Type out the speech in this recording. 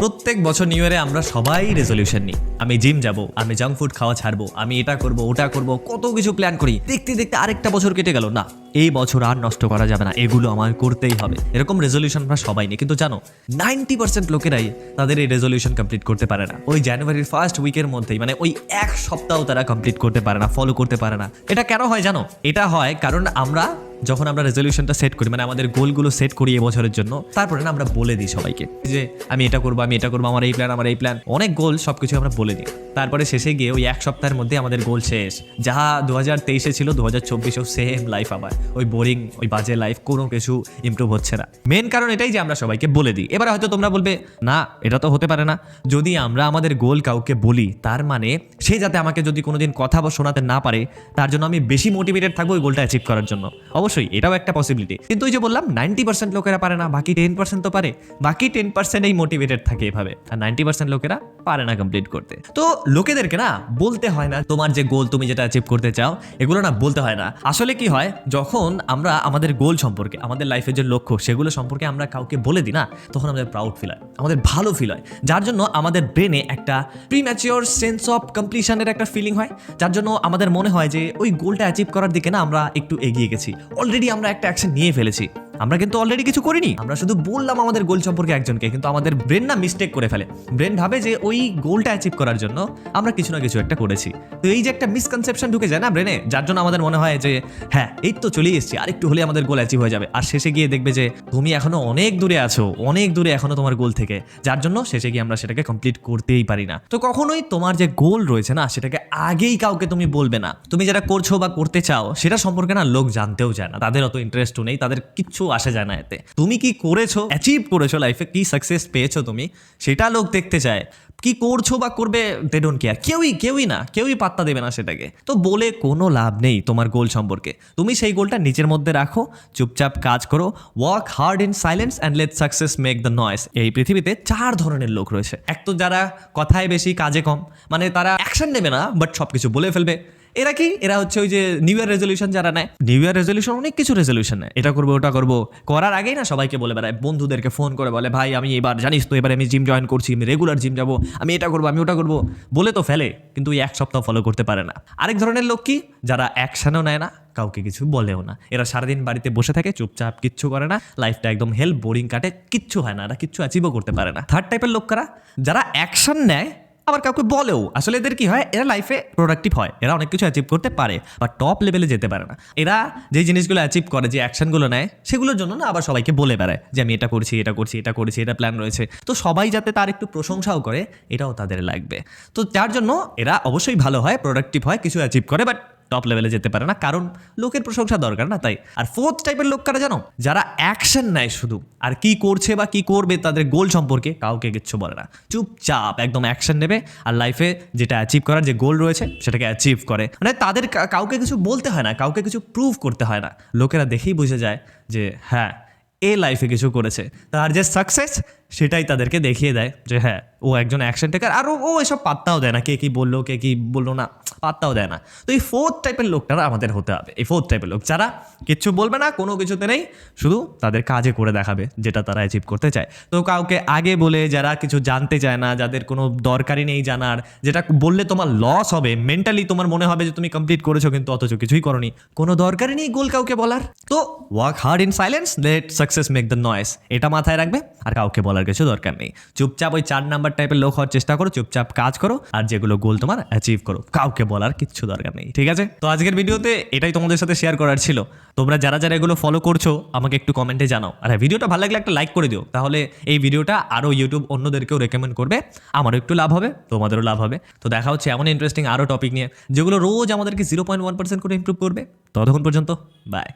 প্রত্যেক বছর নিউ ইয়ারে আমরা সবাই রেজলিউশন নিই। আমি জিম যাব, আমি জাঙ্ক ফুড খাওয়া ছাড়বো, আমি এটা করব ওটা করব, কত কিছু প্ল্যান করি। দেখতে দেখতে আরেকটা বছর কেটে গেল, না এই বছর আর নষ্ট করা যাবে না, এগুলো আমার করতেই হবে। এরকম রেজলিউশন আমরা সবাই নিই, কিন্তু জানো 90% লোকেরাই তাদের এই রেজলিউশন কমপ্লিট করতে পারে না। ওই জানুয়ারির ফার্স্ট উইকের মধ্যেই, মানে ওই এক সপ্তাহ তারা কমপ্লিট করতে পারে না, ফলো করতে পারে না। এটা কেন হয় জানো? এটা হয় কারণ যখন আমরা রেজলিউশনটা সেট করি, মানে আমাদের গোলগুলো সেট করি এবছরের জন্য, তারপরে না আমরা বলে দিই সবাইকে যে আমি এটা করবো, আমি এটা করবো, আমার এই প্ল্যান, অনেক গোল সবকিছু আমরা বলে দিই। তারপরে শেষে গিয়ে ওই এক সপ্তাহের মধ্যে আমাদের গোল শেষ। যাহা 2023-এ ছিল 2024-এও সেম লাইফ, আবার ওই বোরিং, ওই বাজে লাইফ, কোনো কিছু ইমপ্রুভ হচ্ছে না। মেন কারণ এটাই যে আমরা সবাইকে বলে দিই। এবার হয়তো তোমরা বলবে না এটা তো হতে পারে না। যদি আমরা আমাদের গোল কাউকে বলি, তার মানে সে যাতে আমাকে যদি কোনোদিন কথা শোনাতে না পারে, তার জন্য আমি বেশি মোটিভেটেড থাকবো ওই গোলটা অ্যাচিভ করার জন্য। অবশ্যই এটাও একটা পসিবিলিটি, কিন্তু ওই যে বললাম 90% লোকেরা পারে না, বাকি 10% তো পারে। বাকি 10% এই মোটিভেটেড থাকে এভাবে, আর 90% লোকেরা পারে না কমপ্লিট করতে। তো লোকেদেরকে না বলতে হয় না তোমার যে গোল, তুমি যেটা অ্যাচিভ করতে চাও, এগুলো না বলতে হয় না। আসলে কি হয়, যখন আমরা আমাদের গোল সম্পর্কে, আমাদের লাইফের যে লক্ষ্য, সেগুলো সম্পর্কে আমরা কাউকে বলে দিই না, তখন আমাদের প্রাউড ফিল হয়, আমাদের ভালো ফিল হয়, যার জন্য আমাদের ব্রেনে একটা প্রিম্যাচিওর সেন্স অফ কমপ্লিশনের একটা ফিলিং হয়, যার জন্য আমাদের মনে হয় যে ওই গোলটা অ্যাচিভ করার দিকে না আমরা একটু এগিয়ে গেছি, অলরেডি আমরা একটা অ্যাকশন নিয়ে ফেলেছি। আমরা কিন্তু অলরেডি কিছু করিনি, আমরা শুধু বললাম আমাদের গোল সম্পর্কে একজনকে, কিন্তু আমাদের ব্রেন না মিস্টেক করে ফেলে। ব্রেন ভাবে যে ওই গোলটা অ্যাচিভ করার জন্য আমরা কিছু না কিছু একটা করেছি। তো এই যে একটা মিসকনসেপশন ঢুকে যায় না ব্রেনে, যার জন্য আমাদের মনে হয় যে হ্যাঁ এই তো চলেই এসেছি, আর একটু হলে আমাদের গোল অ্যাচিভ হয়ে যাবে। আর শেষে গিয়ে দেখবে যে তুমি এখনো অনেক দূরে আছো, অনেক দূরে এখনো তোমার গোল থেকে, যার জন্য শেষে গিয়ে আমরা সেটাকে কমপ্লিট করতেই পারি না। তো কখনোই তোমার যে গোল রয়েছে না, সেটাকে আগেই কাউকে তুমি বলবে না। তুমি যেটা করছো বা করতে চাও সেটা সম্পর্কে না লোক জানতেও চায় না, তাদের অত ইন্টারেস্টও নেই, তাদের কিচ্ছু আসে যায় না এতে। তুমি কি করেছো, অ্যাচিভ করেছো লাইফে, কি সাকসেস পেয়েছো তুমি, সেটা লোক দেখতে চায়। কি করছো বা করবে, দে ডোন্ট কেয়ার। কেউই পাত্তা দেবে না সেটাকে। তো বলে কোনো লাভ নেই তোমার গোল সম্পর্কে। তুমি সেই গোলটা নিজের মধ্যে রাখো, চুপচাপ কাজ করো, work hard in silence and let success make the noise. এই পৃথিবীতে 4 ধরনের লোক রয়েছে। এক তো যারা কথায় বেশি কাজে কম, মানে তারা অ্যাকশন নেবে না বাট সবকিছু বলে ফেলবে। এরা কি, এরা হচ্ছে ওই যে নিউ ইয়ার রেজলিউশন যারা নেয়। নিউ ইয়ার রেজলিউশন অনেক কিছু রেজলিউশন নেয়, এটা করবো ওটা করবো, করার আগেই না সবাইকে বলে বেড়ায়, বন্ধুদেরকে ফোন করে বলে ভাই আমি এবার জানিস তো, এবার আমি জিম জয়েন করছি, আমি রেগুলার জিম যাবো, আমি এটা করবো, আমি ওটা করবো, বলে তো ফেলে, কিন্তু ওই এক সপ্তাহ ফলো করতে পারে না। আরেক ধরনের লোক কি, যারা অ্যাকশনও নেয় না, কাউকে কিছু বলেও না, এরা সারাদিন বাড়িতে বসে থাকে, চুপচাপ, কিচ্ছু করে না, লাইফটা একদম হেল্প বোরিং কাটে, কিচ্ছু হয় না, এরা কিচ্ছু অ্যাচিভও করতে পারে না। থার্ড টাইপের লোক কারা, যারা অ্যাকশন নেয় আবার কাউকে বলেও। আসলে এদের কি হয়, এরা লাইফে প্রোডাক্টিভ হয়, এরা অনেক কিছু অ্যাচিভ করতে পারে, বা টপ লেভেলে যেতে পারে না। এরা যে জিনিসগুলো অ্যাচিভ করে, যে অ্যাকশনগুলো নেয়, সেগুলোর জন্য না আবার সবাইকে বলে বেড়ায় যে আমি এটা করছি, এটা প্ল্যান রয়েছে। তো সবাই যাতে তার একটু প্রশংসাও করে, এটাও তাদের লাগবে। তো যার জন্য এরা অবশ্যই ভালো হয়, প্রোডাক্টিভ হয়, কিছু অ্যাচিভ করে, বাট টপ লেভেলে যেতে পারে না, কারণ লোকের প্রশংসা দরকার না তাই। আর ফোর্থ টাইপের লোক কারা জানো, যারা অ্যাকশন নেয় শুধু, আর কি করছে বা কি করবে তাদের গোল সম্পর্কে কাউকে কিচ্ছু বলে না, চুপচাপ একদম অ্যাকশন নেবে, আর লাইফে যেটা অ্যাচিভ করার যে গোল রয়েছে সেটাকে অ্যাচিভ করে। মানে তাদের কাউকে কিছু বলতে হয় না, কাউকে কিছু প্রুভ করতে হয় না, লোকেরা দেখেই বুঝে যায় যে হ্যাঁ এ লাইফে কিছু করেছে, তার যে সাকসেস সেটাই তাদেরকে দেখিয়ে দেয় যে হ্যাঁ ও একজন অ্যাকশন টেকার। আর ও এসব পাত্তাও দেয় না, কে কি বললো কে কি বললো না, পাত্তাও দেয় না। তো এই ফোর্থ টাইপের লোকটা আমাদের হতে হবে, এই ফোর্থ টাইপের লোক যারা কিচ্ছু বলবে না, কোনো কিছুতে নেই, শুধু তাদের কাজে করে দেখাবে যেটা তারা অ্যাচিভ করতে চায়। তো কাউকে আগে বলে, যারা কিছু জানতে চায় না, যাদের কোনো দরকারই নেই জানার, যেটা বললে তোমার লস হবে, মেন্টালি তোমার মনে হবে যে তুমি কমপ্লিট করেছো কিন্তু অথচ কিছুই করোনি, কোনো দরকারই নেই গোল কাউকে বলার। তো work hard in silence, let success make the noise, এটা মাথায় রাখবে, আর কাউকে বলার কিছু দরকার নেই। চুপচাপ ওই 4 নাম্বার টাইপের লোক হওয়ার চেষ্টা করো, চুপচাপ কাজ করো, আর যেগুলো গোল তোমার অ্যাচিভ করো, কাউকে বলার কিচ্ছু দরকার নেই, ঠিক আছে? তো আজকের ভিডিওতে এটাই তোমাদের সাথে শেয়ার করার ছিল। তোমরা যারা যারা এগুলো ফলো করছো আমাকে একটু কমেন্টে জানাও, আর ভিডিওটা ভালো লাগলে একটা লাইক করে দিও, তাহলে এই ভিডিওটা আরও ইউটিউব অন্যদেরকেও রেকমেন্ড করবে, আমারও একটু লাভ হবে, তোমাদেরও লাভ হবে। তো দেখা হচ্ছে এমন ইন্টারেস্টিং আরও টপিক নিয়ে, যেগুলো রোজ আমাদেরকে 0.1% করে ইমপ্রুভ করবে। ততক্ষণ পর্যন্ত বাই।